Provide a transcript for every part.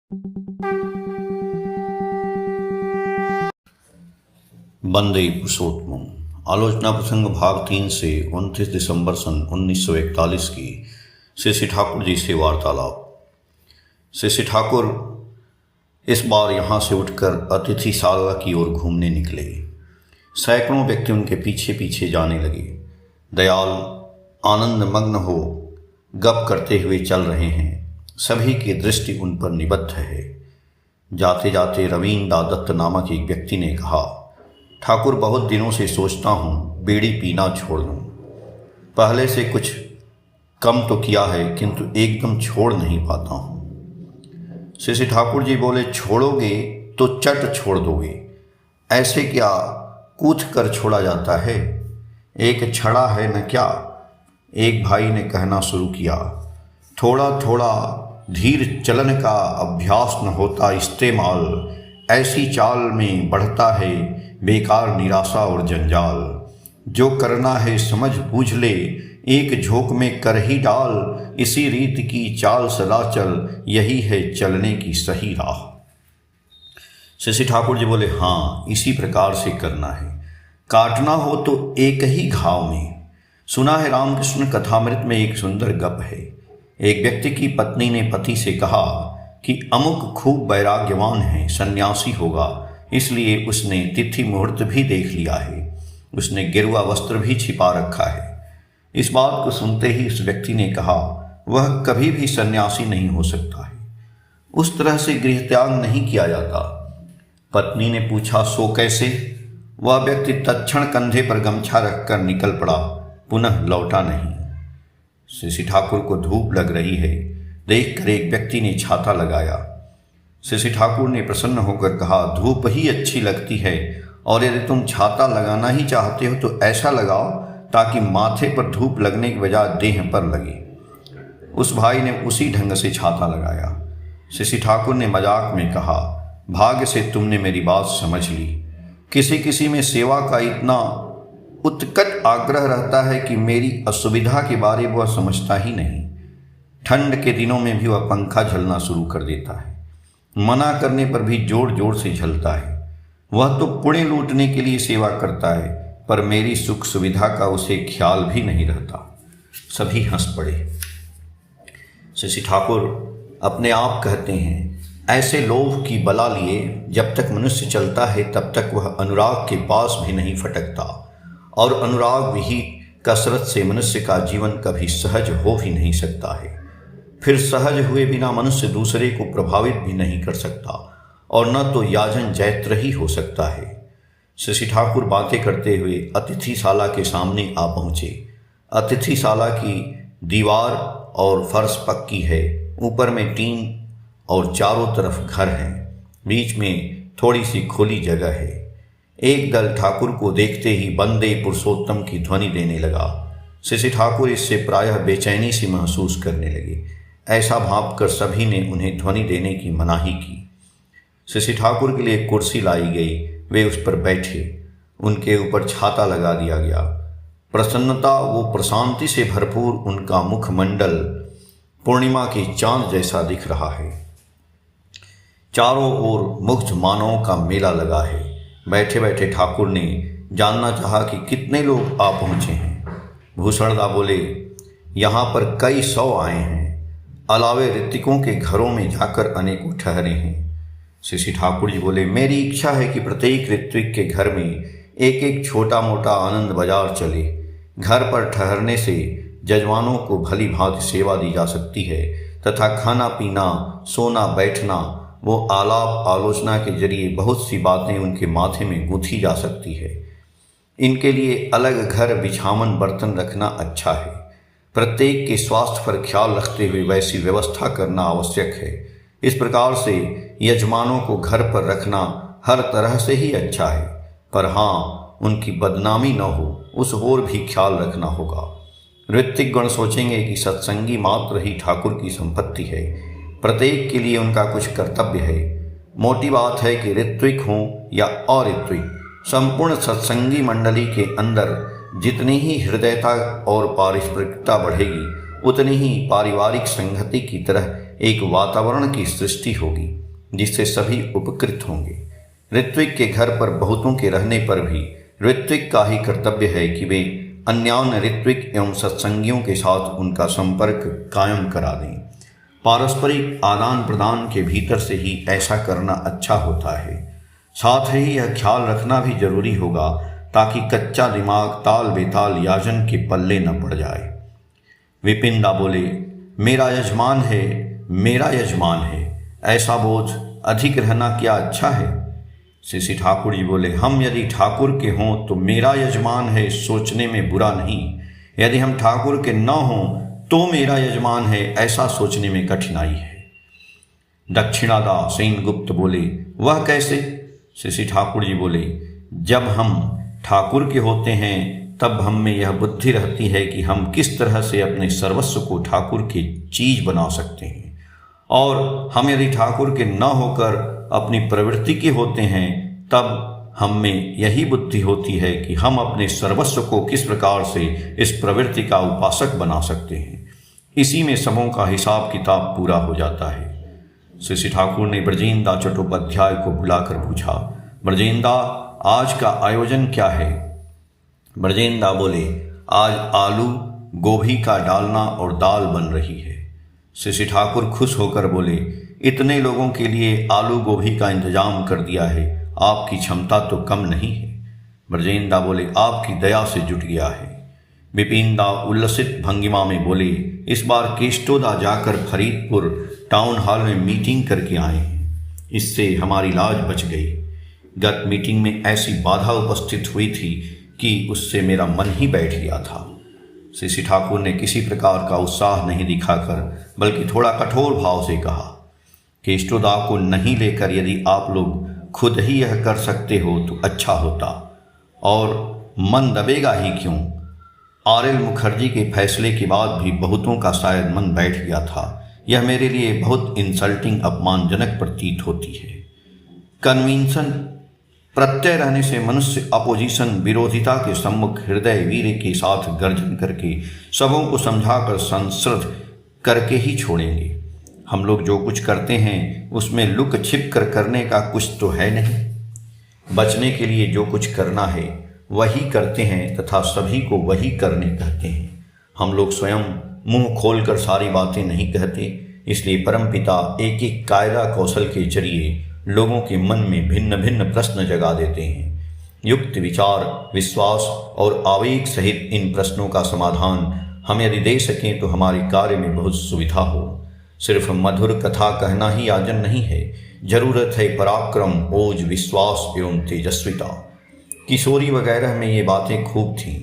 वंदे पुरुषोत्तम। आलोचना प्रसंग भाग 3 से 29 दिसंबर सन 1941 की श्री ठाकुर जी से वार्तालाप। श्री ठाकुर इस बार यहाँ से उठकर अतिथिशाला की ओर घूमने निकले। सैकड़ों व्यक्ति उनके पीछे पीछे जाने लगे। दयाल आनंद मग्न हो गप करते हुए चल रहे हैं। सभी की दृष्टि उन पर निबद्ध है। जाते जाते रवीन्द्र दत्त नामक एक व्यक्ति ने कहा, ठाकुर, बहुत दिनों से सोचता हूँ बीड़ी पीना छोड़ दूँ। पहले से कुछ कम तो किया है, किंतु एकदम छोड़ नहीं पाता हूँ। श्री ठाकुर जी बोले, छोड़ोगे तो चट छोड़ दोगे, ऐसे क्या कूथ कर छोड़ा जाता है? एक छड़ा है न क्या? एक भाई ने कहना शुरू किया। थोड़ा थोड़ा धीर चलन का अभ्यास न होता इस्तेमाल, ऐसी चाल में बढ़ता है बेकार निराशा और जंजाल। जो करना है समझ बूझ ले, एक झोंक में कर ही डाल, इसी रीत की चाल सदा चल, यही है चलने की सही राह। श्री ठाकुर जी बोले, हाँ, इसी प्रकार से करना है। काटना हो तो एक ही घाव में। सुना है रामकृष्ण कथामृत में एक सुंदर गप है। एक व्यक्ति की पत्नी ने पति से कहा कि अमुक खूब वैराग्यवान है, सन्यासी होगा, इसलिए उसने तिथि मुहूर्त भी देख लिया है, उसने गिरवा वस्त्र भी छिपा रखा है। इस बात को सुनते ही उस व्यक्ति ने कहा, वह कभी भी सन्यासी नहीं हो सकता है, उस तरह से गृह त्याग नहीं किया जाता। पत्नी ने पूछा, सो कैसे? वह व्यक्ति तत्क्षण कंधे पर गमछा रखकर निकल पड़ा, पुनः लौटा नहीं। श्री ठाकुर को धूप लग रही है, देखकर एक व्यक्ति ने छाता लगाया। श्री ठाकुर ने प्रसन्न होकर कहा, धूप ही अच्छी लगती है, और यदि तुम छाता लगाना ही चाहते हो तो ऐसा लगाओ ताकि माथे पर धूप लगने की बजाय देह पर लगे। उस भाई ने उसी ढंग से छाता लगाया। श्री ठाकुर ने मजाक में कहा, भाग्य से तुमने मेरी बात समझ ली। किसी किसी में सेवा का इतना उत्कट आग्रह रहता है कि मेरी असुविधा के बारे वह समझता ही नहीं। ठंड के दिनों में भी वह पंखा झलना शुरू कर देता है, मना करने पर भी जोर जोर से झलता है। वह तो पुण्य लूटने के लिए सेवा करता है, पर मेरी सुख सुविधा का उसे ख्याल भी नहीं रहता। सभी हंस पड़े। श्री ठाकुर अपने आप कहते हैं, ऐसे लोभ की बला लिए जब तक मनुष्य चलता है तब तक वह अनुराग के पास भी नहीं फटकता, और अनुराग विहीन कसरत से मनुष्य का जीवन कभी सहज हो भी नहीं सकता है। फिर सहज हुए बिना मनुष्य दूसरे को प्रभावित भी नहीं कर सकता, और न तो याजन जैत्र ही हो सकता है। श्री ठाकुर बातें करते हुए अतिथिशाला के सामने आ पहुँचे। अतिथिशाला की दीवार और फर्श पक्की है, ऊपर में टीन और चारों तरफ घर हैं, बीच में थोड़ी सी खुली जगह है। एक दल ठाकुर को देखते ही वंदे पुरुषोत्तम की ध्वनि देने लगा। श्री ठाकुर इससे प्रायः बेचैनी सी महसूस करने लगे। ऐसा भांपकर सभी ने उन्हें ध्वनि देने की मनाही की। श्री ठाकुर के लिए कुर्सी लाई गई, वे उस पर बैठे। उनके ऊपर छाता लगा दिया गया। प्रसन्नता वो प्रशांति से भरपूर उनका मुखमंडल पूर्णिमा के चांद जैसा दिख रहा है। चारों ओर मुग्ध मानवों का मेला लगा है। बैठे बैठे ठाकुर ने जानना चाहा कि कितने लोग आ पहुँचे हैं। भूषणदा बोले, यहाँ पर कई 100 आए हैं, अलावे ऋतिकों के घरों में जाकर अनेकों ठहरे हैं। श्री ठाकुर जी बोले, मेरी इच्छा है कि प्रत्येक ऋत्विक के घर में एक एक छोटा मोटा आनंद बाजार चले। घर पर ठहरने से जजमानों को भली भांति सेवा दी जा सकती है, तथा खाना पीना, सोना बैठना, वो आलाप आलोचना के जरिए बहुत सी बातें उनके माथे में गूंथी जा सकती है। इनके लिए अलग घर, बिछावन, बर्तन रखना अच्छा है। प्रत्येक के स्वास्थ्य पर ख्याल रखते हुए वैसी व्यवस्था करना आवश्यक है। इस प्रकार से यजमानों को घर पर रखना हर तरह से ही अच्छा है, पर हाँ, उनकी बदनामी न हो, उस ओर भी ख्याल रखना होगा। ऋत्विक गण सोचेंगे कि सत्संगी मात्र ही ठाकुर की संपत्ति है, प्रत्येक के लिए उनका कुछ कर्तव्य है। मोटी बात है कि ऋत्विक हों या अऋत्विक, संपूर्ण सत्संगी मंडली के अंदर जितनी ही हृदयता और पारस्परिकता बढ़ेगी, उतनी ही पारिवारिक संगति की तरह एक वातावरण की सृष्टि होगी जिससे सभी उपकृत होंगे। ऋत्विक के घर पर बहुतों के रहने पर भी ऋत्विक का ही कर्तव्य है कि वे अन्यान्य ऋत्विक एवं सत्संगियों के साथ उनका संपर्क कायम करा दें। पारस्परिक आदान प्रदान के भीतर से ही ऐसा करना अच्छा होता है। साथ ही यह ख्याल रखना भी जरूरी होगा ताकि कच्चा दिमाग ताल बेताल याजन के पल्ले न पड़ जाए। विपिनदा बोले, मेरा यजमान है, मेरा यजमान है, ऐसा बोझ अधिक रहना क्या अच्छा है? श्री ठाकुर जी बोले, हम यदि ठाकुर के हों तो मेरा यजमान है सोचने में बुरा नहीं, यदि हम ठाकुर के न हों तो मेरा यजमान है ऐसा सोचने में कठिनाई है। दक्षिणादा सेन गुप्त बोले, वह कैसे? श्री ठाकुर जी बोले, जब हम ठाकुर के होते हैं तब हम में यह बुद्धि रहती है कि हम किस तरह से अपने सर्वस्व को ठाकुर की चीज बना सकते हैं, और हम यदि ठाकुर के न होकर अपनी प्रवृत्ति के होते हैं तब हम में यही बुद्धि होती है कि हम अपने सर्वस्व को किस प्रकार से इस प्रवृत्ति का उपासक बना सकते हैं। इसी में सबों का हिसाब किताब पूरा हो जाता है। श्री ठाकुर ने ब्रजेंद्र चट्टोपाध्याय को बुलाकर पूछा, ब्रजेंद्र, आज का आयोजन क्या है? ब्रजेंद्र बोले, आज आलू गोभी का डालना और दाल बन रही है। श्री ठाकुर खुश होकर बोले, इतने लोगों के लिए आलू गोभी का इंतजाम कर दिया है, आपकी क्षमता तो कम नहीं है। ब्रजेंद्र बोले, आपकी दया से जुट गया है। विपिनदा उल्लसित भंगिमा में बोले, इस बार केष्टोदा जाकर फरीदपुर टाउन हॉल में मीटिंग करके आए हैं, इससे हमारी लाज बच गई। गत मीटिंग में ऐसी बाधा उपस्थित हुई थी कि उससे मेरा मन ही बैठ गया था। श्री ठाकुर ने किसी प्रकार का उत्साह नहीं दिखाकर बल्कि थोड़ा कठोर भाव से कहा, केष्टोदा को नहीं लेकर यदि आप लोग खुद ही यह कर सकते हो तो अच्छा होता, और मन दबेगा ही क्यों। आर.एल. मुखर्जी के फैसले के बाद भी बहुतों का शायद मन बैठ गया था। यह मेरे लिए बहुत इंसल्टिंग अपमानजनक प्रतीत होती है। कन्विंसन प्रत्यय रहने से मनुष्य अपोजिशन विरोधिता के सम्मुख हृदय वीर के साथ गर्जन करके सबों को समझाकर संसर्ग करके ही छोड़ेंगे। हम लोग जो कुछ करते हैं उसमें लुक छिप कर करने का कुछ तो है नहीं। बचने के लिए जो कुछ करना है वही करते हैं तथा सभी को वही करने कहते हैं। हम लोग स्वयं मुंह खोलकर सारी बातें नहीं कहते, इसलिए परमपिता एक एक कायदा कौशल के जरिए लोगों के मन में भिन्न भिन्न प्रश्न जगा देते हैं। युक्त विचार, विश्वास और आवेग सहित इन प्रश्नों का समाधान हम यदि दे सकें तो हमारे कार्य में बहुत सुविधा हो। सिर्फ मधुर कथा कहना ही आजन नहीं है, जरूरत है पराक्रम, ओज, विश्वास एवं तेजस्विता। किशोरी वगैरह में ये बातें खूब थीं।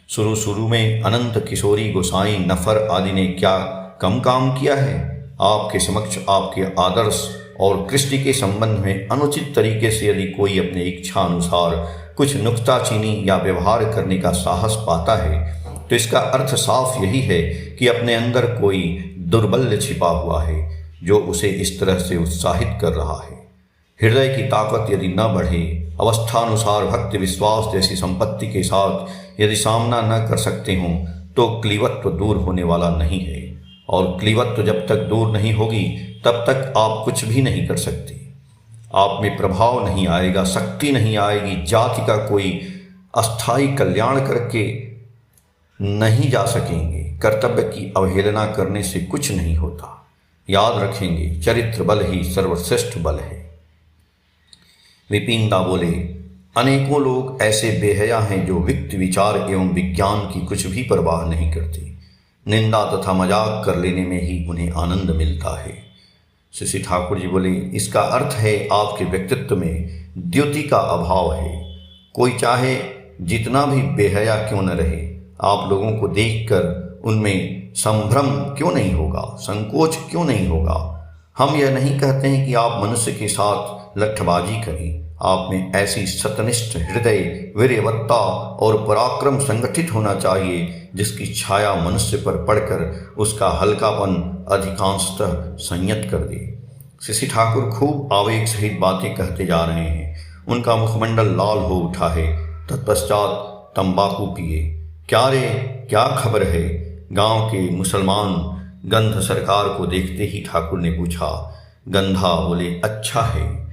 शुरू में अनंत किशोरी, गोसाई, नफर आदि ने क्या कम काम किया है? आपके समक्ष आपके आदर्श और कृष्टि के संबंध में अनुचित तरीके से यदि कोई अपने इच्छा अनुसार कुछ नुक्ताचीनी या व्यवहार करने का साहस पाता है तो इसका अर्थ साफ यही है कि अपने अंदर कोई दुर्बल्य छिपा हुआ है जो उसे इस तरह से उत्साहित कर रहा है। हृदय की ताकत यदि न बढ़े, अवस्थानुसार भक्ति विश्वास जैसी संपत्ति के साथ यदि सामना न कर सकते हों तो क्लीवत्व दूर होने वाला नहीं है, और क्लीवत्व जब तक दूर नहीं होगी तब तक आप कुछ भी नहीं कर सकते। आप में प्रभाव नहीं आएगा, शक्ति नहीं आएगी, जाति का कोई अस्थायी कल्याण करके नहीं जा सकेंगे। कर्तव्य की अवहेलना करने से कुछ नहीं होता। याद रखेंगे, चरित्र बल ही सर्वश्रेष्ठ बल है। विपिनदा बोले, अनेकों लोग ऐसे बेहया हैं जो वित्त, विचार एवं विज्ञान की कुछ भी परवाह नहीं करते। निंदा तथा मजाक कर लेने में ही उन्हें आनंद मिलता है। श्री ठाकुर जी बोले, इसका अर्थ है आपके व्यक्तित्व में द्युति का अभाव है। कोई चाहे जितना भी बेहया क्यों न रहे, आप लोगों को देखकर उनमें संभ्रम क्यों नहीं होगा, संकोच क्यों नहीं होगा। हम यह नहीं कहते हैं कि आप मनुष्य के साथ लठबाजी करें। आप में ऐसी सतनिष्ठ हृदय, वीर्यवत्ता और पराक्रम संगठित होना चाहिए जिसकी छाया मनुष्य पर पड़कर उसका हल्कापन अधिकांशतः संयत कर दे। श्री ठाकुर खूब आवेग सहित बातें कहते जा रहे हैं। उनका मुखमंडल लाल हो उठा है। तत्पश्चात तंबाकू पिए। क्या रे, क्या खबर है? गांव के मुसलमान गंध सरकार को देखते ही ठाकुर ने पूछा। गंधा बोले, अच्छा है।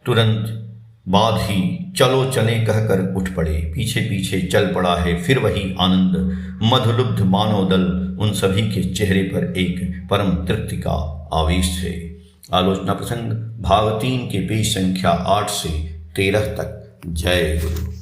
तुरंत बाद ही चलो चले कहकर उठ पड़े। पीछे पीछे चल पड़ा है फिर वही आनंद। मधुलुब्ध मानव दल, उन सभी के चेहरे पर एक परम तृप्ति का आवेश है। आलोचना प्रसंग भाग 3 के पेज संख्या 8 से 13 तक। जय गुरु।